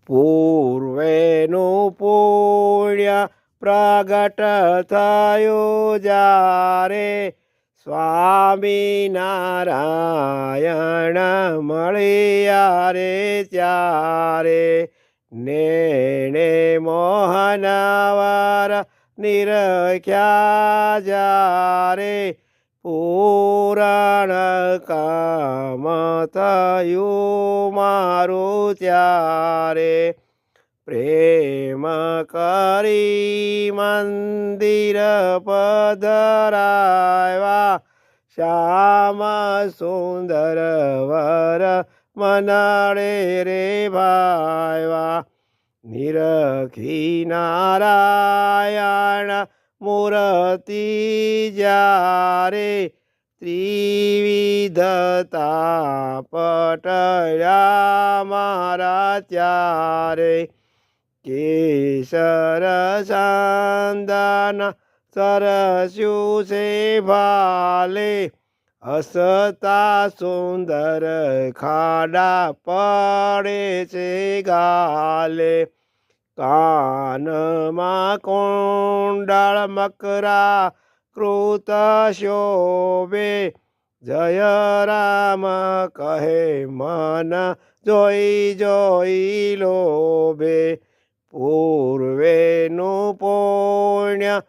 પૂર્વેનું પુણ્ય પ્રગટ થયું જ્યારે સ્વામિનારાયણ મળ્યા રે ત્યારે નેણે મોહનવર નિરખ્યા જ્યારે પૂરણ કામ થયું મારું ત્યારે પ્રેમ કરી મંદિર પધરાવ્યા શ્યામ સુંદર વર મનાડે રે ભાવ્યા નિરખી નારાયણ મૂર્તિ જ્યારે ત્રિવિધતા પટયા મારા ત્યારે કેસર ચંદન સરસ્યું છે ભાલે હસતા સુંદર ખાડા પડે છે ગાલે કાનમાં કુંડળ મકરા કૃત શોભે જય રામ કહે મન જોઈ જોઈ લોભે પૂર્વેનું પુણ્ય